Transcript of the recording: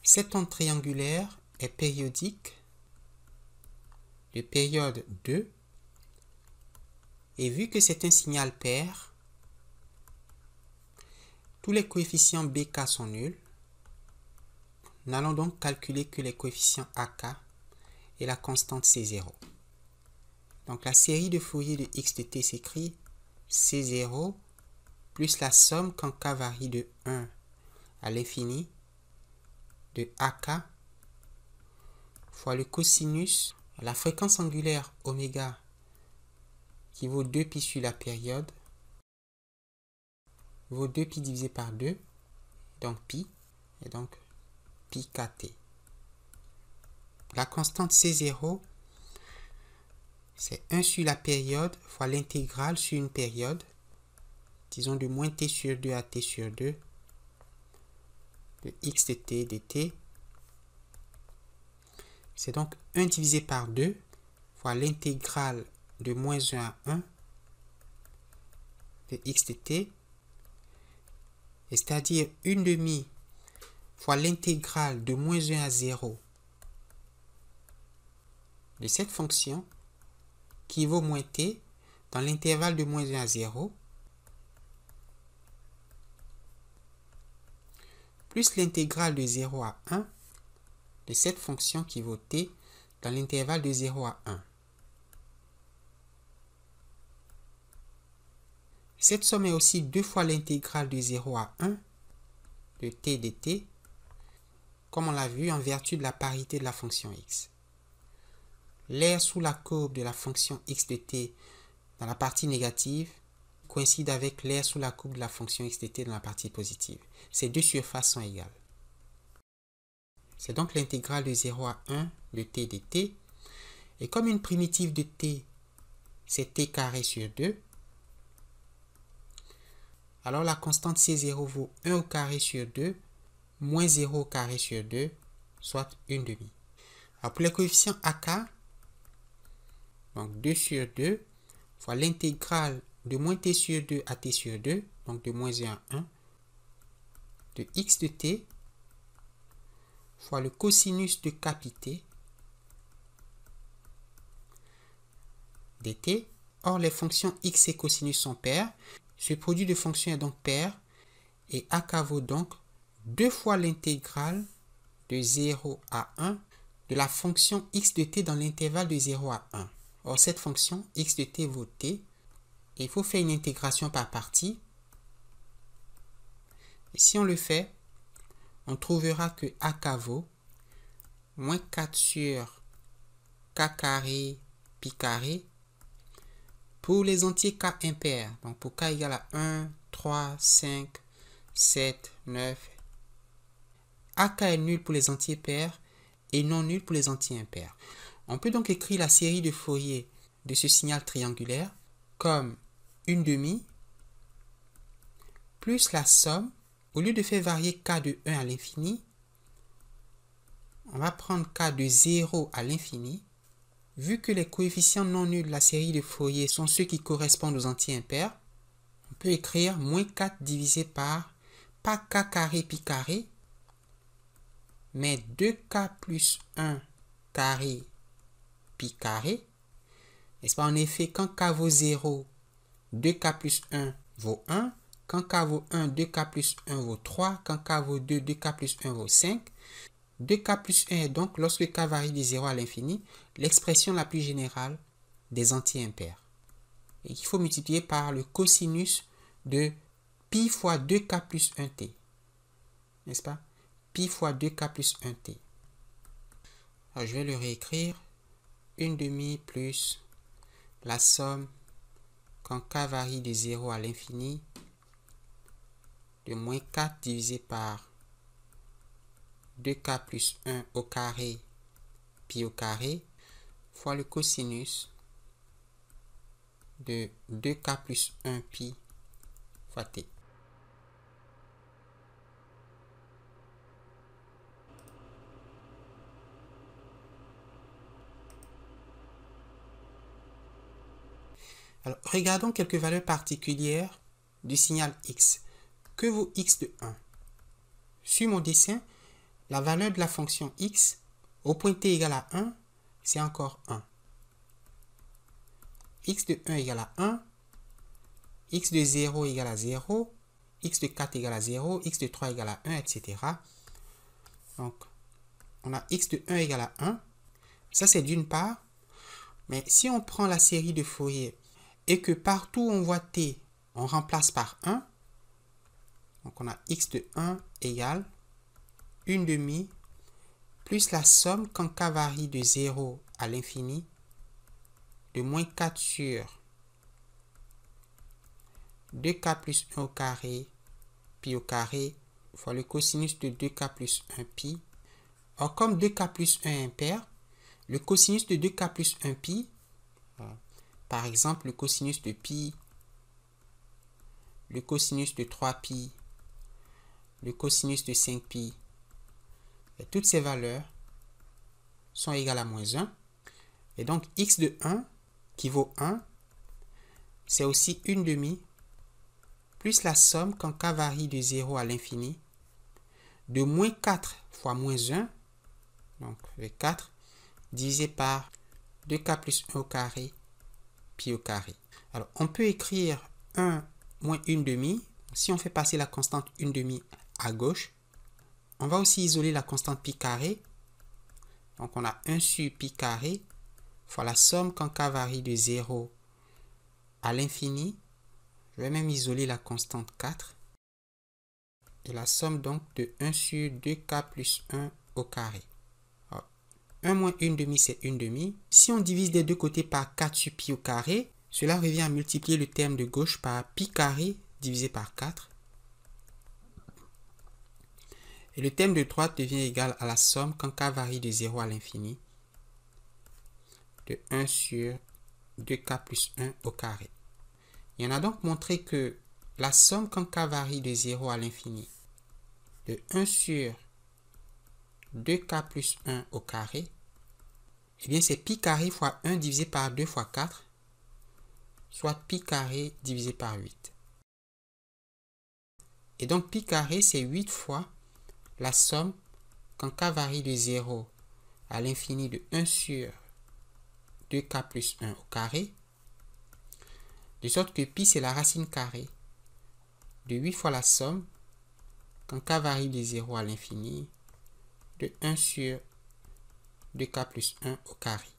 Cette onde triangulaire est périodique de période 2 et vu que c'est un signal pair, tous les coefficients BK sont nuls. Nous n'allons donc calculer que les coefficients AK et la constante C0. Donc la série de Fourier de x de t s'écrit C0 plus la somme quand k varie de 1 à l'infini de AK fois le cosinus, la fréquence angulaire oméga qui vaut 2π sur la période, vaut 2π divisé par 2, donc pi, et donc pi kt. La constante C0, c'est 1 sur la période fois l'intégrale sur une période, disons de moins t sur 2 à t sur 2, de x de t dt. C'est donc 1 divisé par 2 fois l'intégrale de moins 1 à 1 de x de t, c'est-à-dire 1/2 fois l'intégrale de moins 1 à 0 de cette fonction qui vaut moins t dans l'intervalle de moins 1 à 0 plus l'intégrale de 0 à 1 de cette fonction qui vaut t dans l'intervalle de 0 à 1. Cette somme est aussi 2 fois l'intégrale de 0 à 1 de t dt, comme on l'a vu en vertu de la parité de la fonction x. L'aire sous la courbe de la fonction x de t dans la partie négative coïncide avec l'aire sous la courbe de la fonction x de t dans la partie positive. Ces deux surfaces sont égales. C'est donc l'intégrale de 0 à 1 de t dt. Et comme une primitive de t, c'est t carré sur 2, alors la constante C0 vaut 1 au carré sur 2 moins 0 au carré sur 2, soit 1/2. Alors pour les coefficients AK, donc 2 sur 2 fois l'intégrale de moins t sur 2 à t sur 2, donc de moins 1 à 1, de x de t fois le cosinus de k pi t dt. Or, les fonctions x et cosinus sont paires. Ce produit de fonctions est donc pair et AK vaut donc 2 fois l'intégrale de 0 à 1 de la fonction x de t dans l'intervalle de 0 à 1. Or, cette fonction x de t vaut t. Et il faut faire une intégration par partie. Et si on le fait, on trouvera que AK vaut moins 4 sur k carré pi carré pour les entiers k impairs. Donc pour k égale à 1, 3, 5, 7, 9. AK est nul pour les entiers pairs et non nul pour les entiers impairs. On peut donc écrire la série de Fourier de ce signal triangulaire comme 1/2 plus la somme. Au lieu de faire varier k de 1 à l'infini, on va prendre k de 0 à l'infini. Vu que les coefficients non nuls de la série de Fourier sont ceux qui correspondent aux entiers impairs, on peut écrire moins 4 divisé par, pas k carré pi carré, mais 2k plus 1 carré pi carré. N'est-ce pas? En effet, quand k vaut 0, 2k plus 1 vaut 1. Quand k vaut 1, 2k plus 1 vaut 3. Quand k vaut 2, 2k plus 1 vaut 5. 2k plus 1 est donc, lorsque k varie de 0 à l'infini, l'expression la plus générale des entiers impairs. Et qu'il faut multiplier par le cosinus de pi fois 2k plus 1t. N'est-ce pas? Pi fois 2k plus 1t. Alors, je vais le réécrire. 1/2 plus la somme quand k varie de 0 à l'infini de moins 4 divisé par 2k plus 1 au carré pi au carré fois le cosinus de 2k plus 1 pi fois t. Alors, regardons quelques valeurs particulières du signal x. Que vaut x de 1? Sur mon dessin, la valeur de la fonction x au point t égale à 1, c'est encore 1. X de 1 égale à 1, x de 0 égale à 0, x de 4 égale à 0, x de 3 égale à 1, etc. Donc, on a x de 1 égale à 1. Ça, c'est d'une part. Mais si on prend la série de Fourier et que partout où on voit t, on remplace par 1, donc on a x de 1 égale 1 demi plus la somme quand k varie de 0 à l'infini de moins 4 sur 2k plus 1 au carré pi au carré fois le cosinus de 2k plus 1 pi. Or, comme 2k plus 1 est impair, le cosinus de 2k plus 1 pi, par exemple le cosinus de pi, le cosinus de 3 pi, le cosinus de 5 pi, et toutes ces valeurs sont égales à moins 1. Et donc x de 1 qui vaut 1, c'est aussi 1 demi plus la somme quand k varie de 0 à l'infini de moins 4 fois moins 1, donc le 4, divisé par 2k plus 1 au carré, pi au carré. Alors, on peut écrire 1 moins 1 demi. Si on fait passer la constante 1 demi à gauche, on va aussi isoler la constante pi carré. Donc, on a 1 sur pi carré fois la somme quand k varie de 0 à l'infini. Je vais même isoler la constante 4. Et la somme donc de 1 sur 2k plus 1 au carré. 1 moins 1 demi, c'est 1 demi. Si on divise des deux côtés par 4 sur pi au carré, cela revient à multiplier le terme de gauche par pi carré divisé par 4. Et le terme de droite devient égal à la somme quand k varie de 0 à l'infini de 1 sur 2k plus 1 au carré. Et on a donc montré que la somme quand k varie de 0 à l'infini de 1 sur 2k plus 1 au carré, eh bien c'est pi carré fois 1 divisé par 2 fois 4, soit pi carré divisé par 8. Et donc pi carré, c'est 8 fois la somme quand k varie de 0 à l'infini de 1 sur 2k plus 1 au carré, de sorte que pi, c'est la racine carrée de 8 fois la somme quand k varie de 0 à l'infini de 1 sur 2k plus 1 au carré.